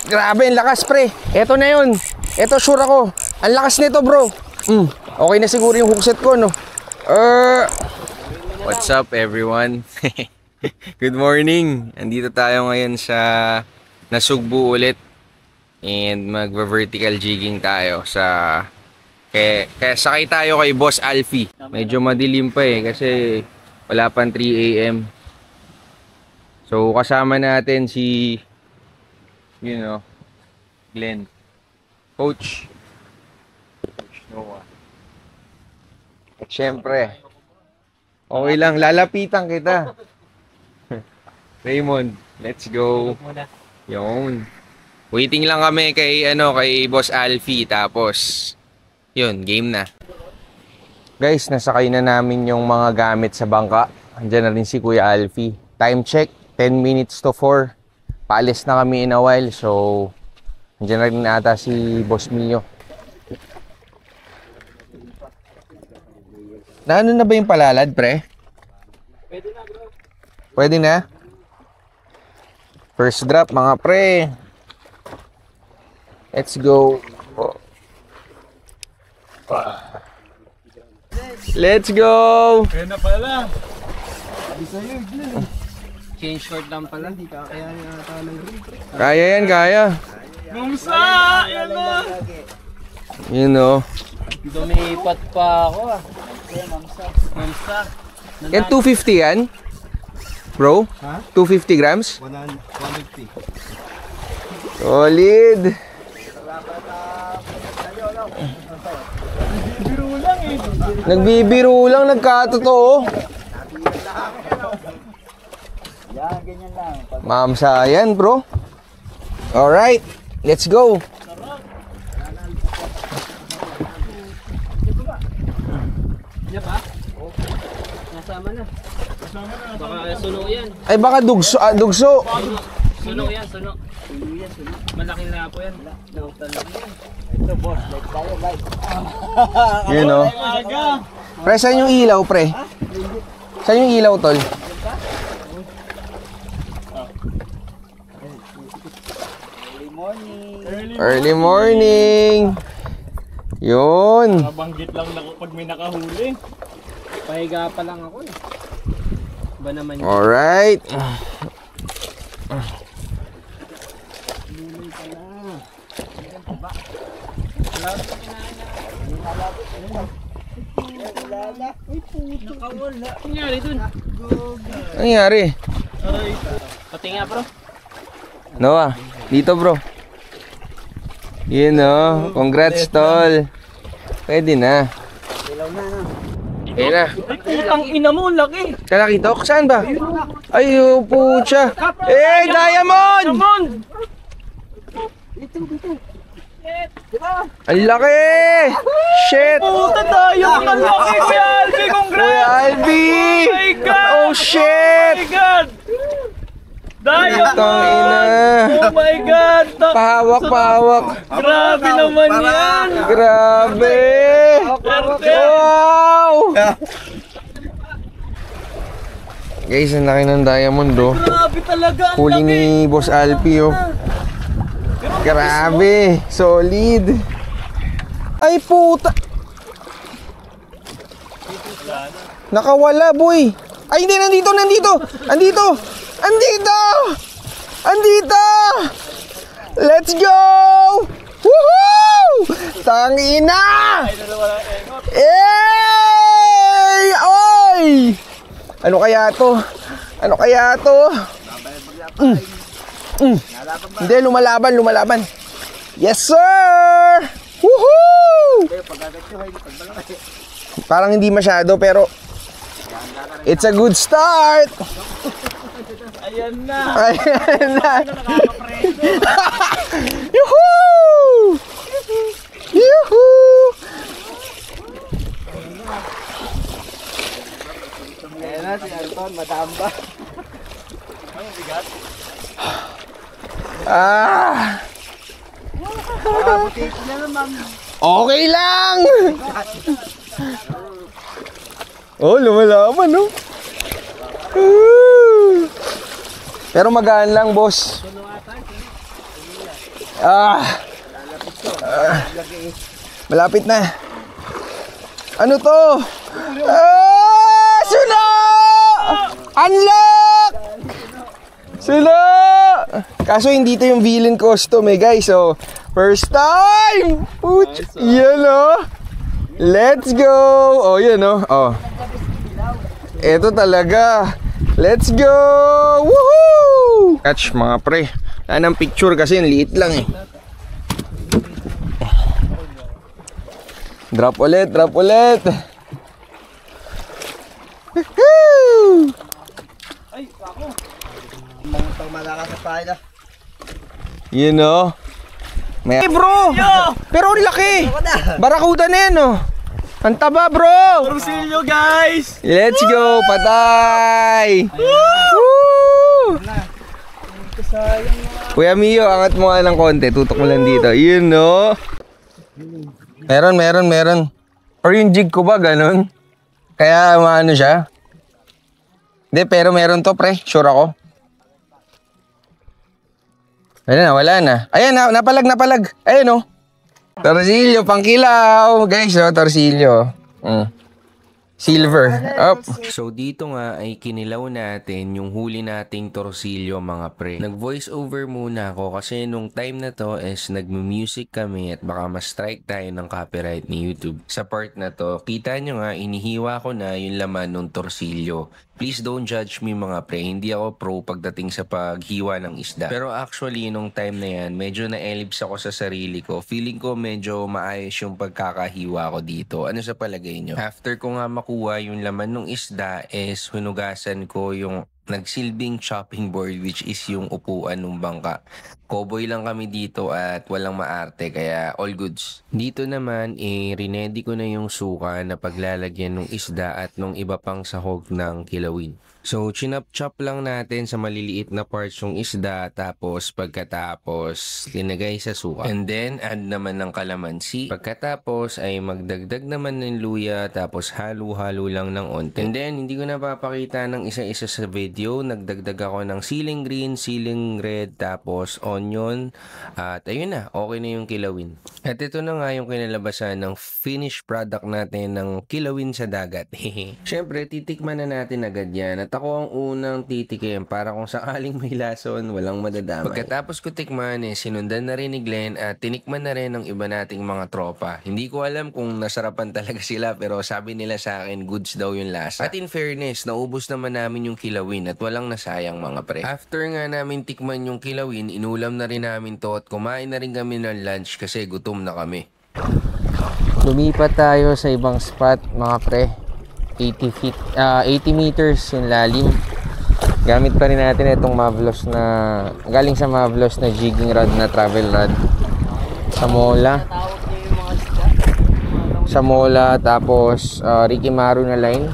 Grabe, ang lakas pre. Eto na yun. Eto sure ako. Ang lakas nito bro. Okay na siguro yung hookset ko no. What's up everyone? Good morning. Andito tayo ngayon sa Nasugbu ulit. And magva-vertical jigging tayo sa... Kaya sakay tayo kay Boss Alfie. Medyo madilim pa eh kasi wala pang 3 AM. So kasama natin si... You know, Glenn. Coach Noah. At syempre, okay lang, lalapitan kita. Raymond, let's go. Yun. Waiting lang kami kay Boss Alfie tapos yun, game na. Guys, nasakay na namin yung mga gamit sa bangka. Andiyan na rin si Kuya Alfie. Time check, 10 minutes to 4. Paalis na kami in a while, so andiyan na rin ata si Boss Mio. Naano na ba yung palalad, pre? Pwede na, bro. Pwede na? First drop, mga pre. Let's go. Let's go! Kaya na pala. Change short lang pala, di ka kaya nata ng rig. Kaya yan, kaya. Mamsa! Yan na! You know. Dumipat pa ako ah. Mamsa. Yan 250 yan? Bro? Ha? 250 grams? 150. Solid! Biro lang eh. Nagbibiro lang, nagkatotoo. Yan, ganyan lang. Mamsa yan, bro. Alright, let's go. Yan pa? Nasama na. Baka suno yan. Ay, baka dugso. Suno yan, suno. Malaki na po yan. Nautal lang yan. Ito boss, like tayo, like. You know. Pre, saan yung ilaw, pre? Saan yung ilaw, tol? Early morning. Yun. Nabanggit lang na pag may nakahuli. Pahiga pa lang ako eh. Ba naman yun? Alright. Nakawala. Ano nangyari dun? Ano nangyari? Pati nga bro. Noah, dito bro. You know, congrats tol. Pwede na. Pwede na. Ay, putang ina mo, laki. Kalakitok? Saan ba? Ay, pucha. Eh, Diamond! Diamond! Ang laki! Shit! Puta tayo, ang laki, Kuya Alfie, congrats! Kuya Alfie! Oh my God! Oh shit! Oh my God! Diamond! Tangina. Oh my God! Pahawak. Grabe naman yan! Grabe! Wow! Guys, ang laki ng diamond oh. Grabe talaga, ang Huli laki! ni Boss Alfie oh. Grabe! Solid! Ay puta! Nakawala boy! Ay hindi! Andito! Let's go! Woohoo! Tangina! Ey! Oy! Ano kaya to? Hindi, lumalaban. Yes, sir! Woohoo! Parang hindi masyado, pero it's a good start! Ayan na! Yuhuu! Ayan na si Anton, madamba. Okay lang! Oh, lumalaban, no? Pero magaan lang, boss. Malapit na. Ano to? Suno! Unlock! Suno! Kaso hindi to yung villain costume guys. So, first time! Puch! Yan let's go! Yan Ito talaga. Let's go! Woohoo! Catch mga pre. Anong picture kasi yung liit lang eh. Drop ulit. Ay, ako. Mga malakas sa pala. You know? Hey bro! Pero ang laki! Barakuda na yan Ang taba bro! Torsilyo guys! Let's go! Patay! Woo! Kuya Mio, angat mo nga ng konti. Tutok mo lang dito. You know? Meron. Or yung jig ko ba, ganun? Kaya maano siya? Hindi, pero meron to, pre. Sure ako. Wala na. Ayan, napalag. Ayun, Torsilyo, pangkilaw. Guys, torsilyo. Silver. Up. So dito nga ay kinilaw natin yung huli nating torsilyo mga pre. Nag-voice over muna ako kasi nung time na to is nagmu-music kami at baka ma-strike tayo ng copyright ni YouTube. Sa part na to, kita nyo nga inihiwa ko na yung laman ng torsilyo. Please don't judge me mga pre, hindi ako pro pagdating sa paghiwa ng isda. Pero actually, nung time na yan, medyo na-ellipse ako sa sarili ko. Feeling ko medyo maayos yung pagkakahiwa ko dito. Ano sa palagay nyo? After ko nga makuha yung laman ng isda is hunugasan ko yung nagsilbing chopping board which is yung upuan ng bangka. Cowboy lang kami dito at walang maarte kaya all goods. Dito naman rinedy ko na yung suka na paglalagyan ng isda at nung iba pang sahog ng kilawin. So chinap-chop lang natin sa maliliit na parts yung isda tapos pagkatapos linagay sa suka. And then add naman ng kalamansi. Pagkatapos ay magdagdag naman ng luya tapos halo-halo lang ng onte. And then hindi ko na papakita ng isa-isa sa video. Nagdagdag ako ng siling green, siling red tapos onion at ayun na, okay na yung kilawin. At ito na nga yung kinalabasan ng finished product natin ng kilawin sa dagat. Syempre titikman na natin agad yan at ako ang unang titikim para kung sakaling may lason, walang madadamay. Pagkatapos ko tikman, sinundan na rin ni Glenn at tinikman na rin ng iba nating mga tropa. Hindi ko alam kung nasarapan talaga sila pero sabi nila sa akin, goods daw yung lasa. At in fairness, naubos naman namin yung kilawin at walang nasayang mga pre. After nga namin tikman yung kilawin, inulam na rin namin to at kumain na rin kami ng lunch kasi gutom na kami. Lumipat tayo sa ibang spot mga pre. 80 meters yung lalim. Gamit pa rin natin itong Mavlos na galing sa Mavlos na jigging rod na travel rod sa mola tapos Ricky Maru na line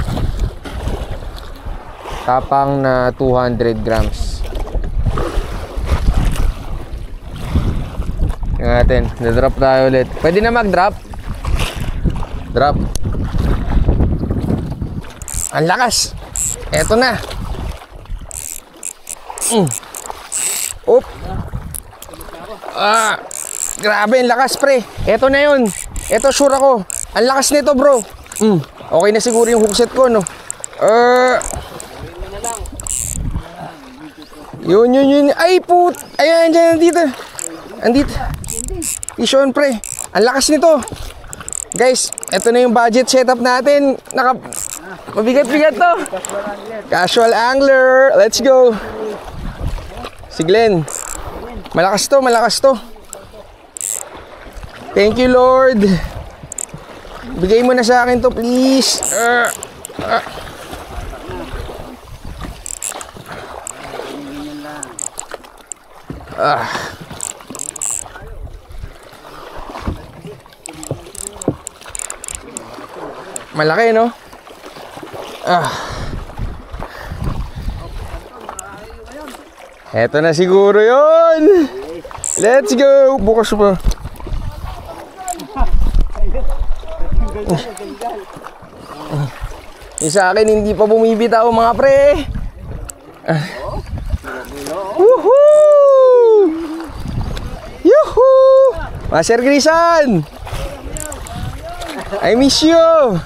tapang na 200 grams. Yung natin, na-drop tayo ulit. Pwede na mag-drop. Drop. Ang lakas. Eto na. Oop. Grabe, ang lakas pre. Eto na yun. Eto sure ako. Ang lakas nito bro. Okay na siguro yung hookset ko no. Yun. Ay put. Ayan, dyan, andito. Isyon pre. Ang lakas nito. Guys, eto na yung budget setup natin. Mabigat-bigat to. Casual angler. Let's go. Si Glenn. Malakas to. Thank you Lord. Bigay mo na sa akin to please. Malaki no? Eto na siguro yun. Let's go. Bukas pa. Yung sa akin hindi pa bumibitaw mga pre. Woohoo! Master Grisan! I miss you!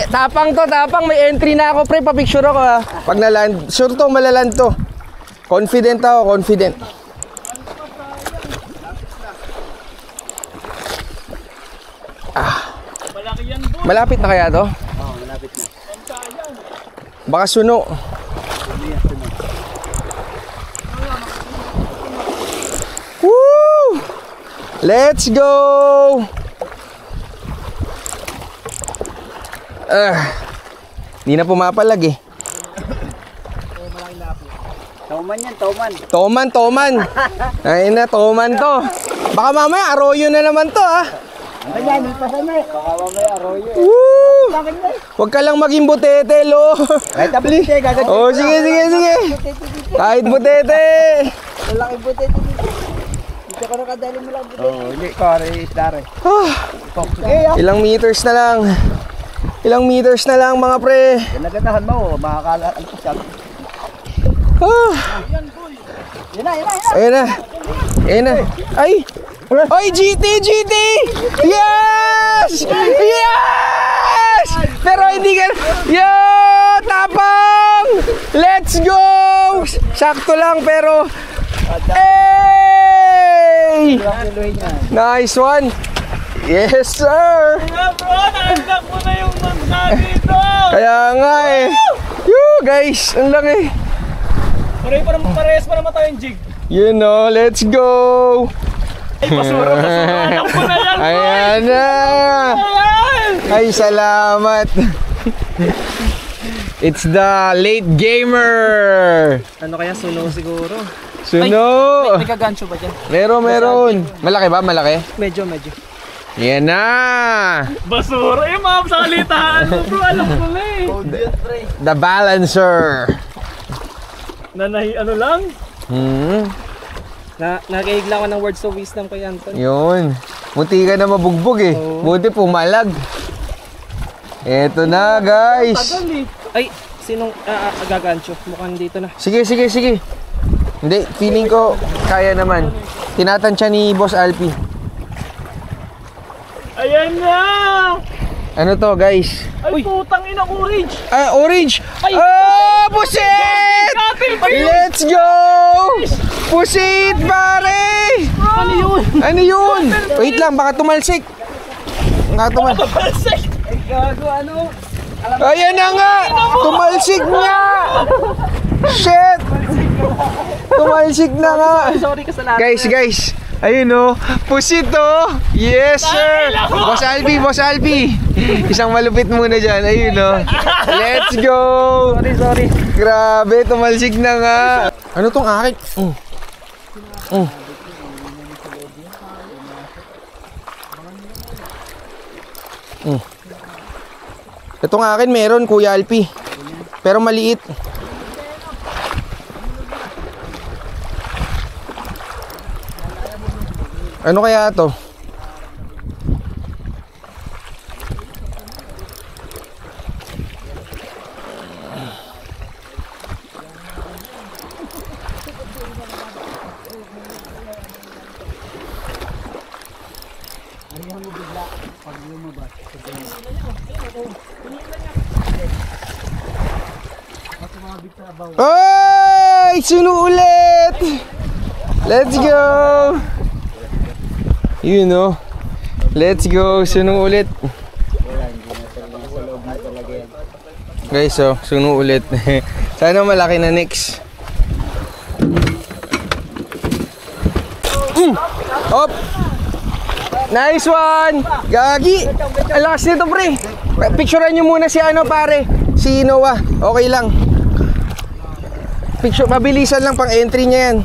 Tapang to, tapang. May entry na ako, pre. Papicture ako, ha. Pag naland. Sure to, malaland to. Confident ako, confident. Malaki yan, boy. Malapit na kaya to? Oo, malapit na. Baka suno. Woo! Let's go! Di na pumapalag eh. Tauman yan, tauman. Toman. Ay na, toman to. Baka mamaya arroyo na naman to, ha. Ano yan, ilpasan na eh. Baka mamaya arroyo eh. Woo! Huwag ka lang maging butete, lo. Kahit ang butete, gagawin. Oh, sige. Kahit butete. Malaki butete dito. Dito ka nakadali mo lang butete. Oo, hindi. Kare, isdare. Ilang meters na lang, mga pre. Yan nagatahan mo, makakala. Ano siya? Ayun na. Ay! Oy, GT! Yes! Pero hindi ka... Yo! Tapang! Let's go! Sakto lang pero... Hey! Nice one! Yes, sir! Nga, bro. Nalagak mo na yung magsa dito. Kaya nga eh. Guys, ang laki. Parehas pa naman tayong jig. You know, let's go! Ay, basura. Alam ko na yan, boy. Ayan na! Ayan. Ay, salamat! It's the late gamer! Ano kaya, suno siguro? Suno! May kagancho ba dyan? Meron. Malaki ba? Malaki? Medyo. Yan na! Basura. Eh, ma'am, sa kalitaan mo, bro. Alam ko na eh. The balancer! Ano lang? Nakaig lang ako ng words of wisdom kay Anton. Yun. Munti ka na mabugbog eh. Buti pumalag. Eto na, guys. Tagal eh. Ay, sinong gagancho? Mukhang dito na. Sige. Hindi, feeling ko kaya naman. Tinatansya ni Boss Alfie. Ayan na! Ano to, guys? Ay, putang ina, orange! Orange! Ay, Pusit! Let's go! Pusit, pare! Ano yun? Wait lang, baka tumalsik. Balsik! Ay, gago, ano? Ayan na nga! Tumalsik nga! Shit! Tumalsik na nga! Sorry ka sa lahat. Guys! Ayun o, pusit o! Yes, sir! Boss Alfie! Isang malupit muna dyan. Ayun o. Let's go! Sorry. Grabe, tumalsik na nga. Ano tong akin? Itong akin meron, Kuya Alfie. Pero maliit. Ano kaya to? Ay! Suno ulit! Let's go! You know. Let's go. Suno ulit. Guys, suno ulit. Sana malaki na next. Hop! Nice one! Gagi! Ang lakas nito, pre. Picturean nyo muna si pare. Si Noah. Okay lang. Picture, mabilisan lang pang entry niya yan.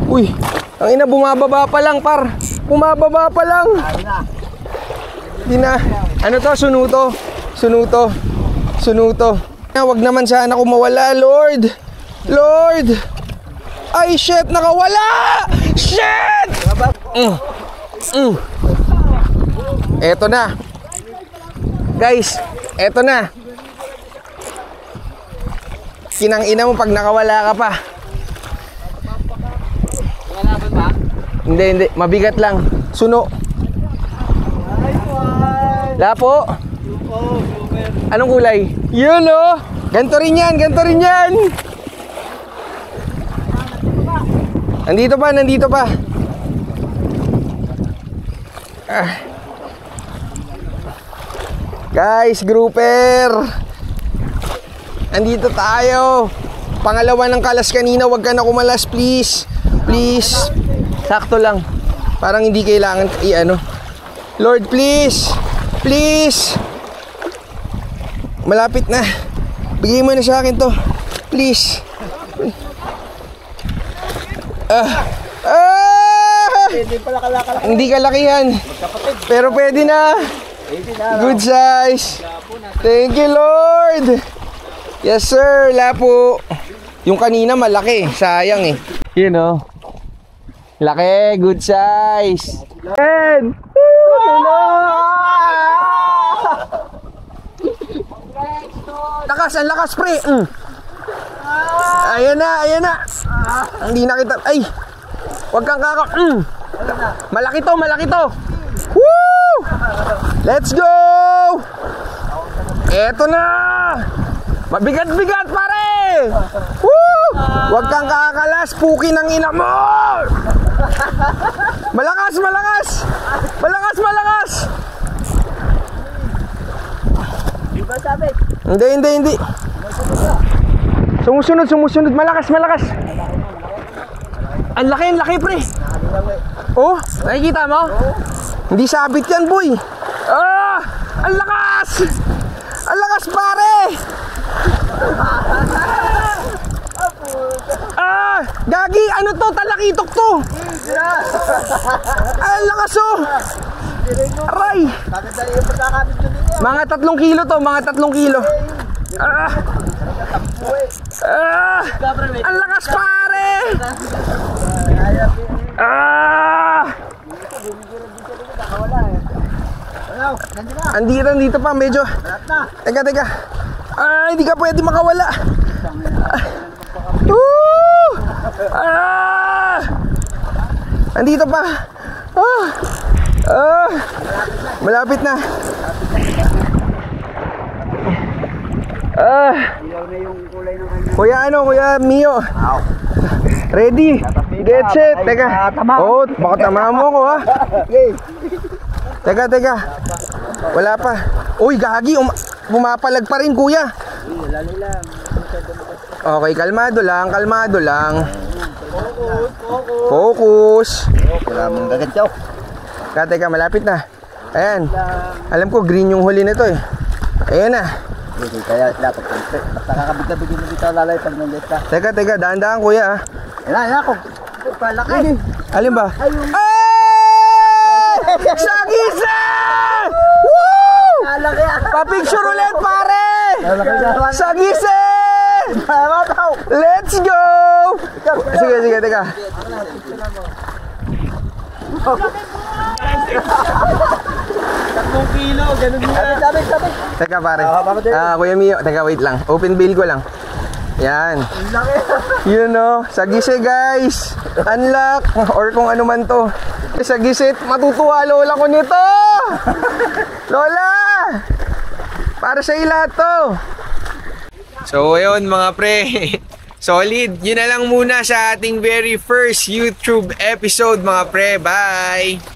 Uy, ang ina, bumababa pa lang, par. Bumababa pa lang. Di na. Ano to? Sunuto. Wag naman sana ako mawala, Lord. Ay, shit, nakawala! Shit! Eto na. Guys, eto na. Kinang ina mo pag nakawala ka pa. Hindi. Mabigat lang. Suno. Lapo. Anong kulay? Yun oh. Ganto rin yan. Nandito pa. Guys, grouper. Andito tayo. Pangalawa ng kalas kanina. Huwag ka na kumalas, please. Please. Sakto lang. Parang hindi kailangan i-ano. Lord, please. Please. Malapit na. Bigay mo na sa akin to. Please. Hindi kalakihan. Pero pwede na. Good size. Thank you, Lord. Yes, sir. Lapo. Yung kanina malaki. Sayang eh. You know. Laki. Good size. And lakas, ang lakas, pre. Ayan na. Hindi na kita. Ay. Huwag kang Malaki to. Woo! Let's go! Eto na! Mabigat, pare! Woo! Huwag kang kakalas, puki ng ina mo! Malakas! Diba sabi? Hindi. Sumusunod. Malakas. Ang laki, pre. Oh, nakikita mo? Hindi sabit yan, boy. Ang lakas, pare. Gagi, ano to? Talakitok to. Ang lakas, oh. Aray. Mga 3 kilo to, ang lakas, pare. Andito pa, medyo. Teka. Hindi ka pwede makawala. Andito pa. Malapit na. Kuya Mio. Ready? Get set. Teka. Oh, baka tama mo ko, ha. Teka. Wala pa. Uy, gagi. Bumapalag pa rin, kuya. Okay, kalmado lang. Focus. Wala mong gagadyaw. Teka, malapit na. Ayan. Alam ko, green yung huli nito eh. Ayan na. Kaya dapat basta kakabig-kabigin mo dito lalay pag nandiyan ka. Teka, dahan-dahan, kuya, ha. Ayan ako. Palaki. Alin ba? Ay! Sagisa! Woo! Pa-picture ulit, pare! Sagisa! Let's go! Sige, teka. Kilo, ganun niya. Sabi. Teka, pare. Kuya Mio, teka, wait lang. Open bill ko lang. Yan. You know, sagise, guys. Unlock or kung ano man to. Sagisit, matutuwa lola ko nito. Lola! Para sa lahat to. So, ayun mga pre. Solid. Yun na lang muna sa ating very first YouTube episode mga pre. Bye!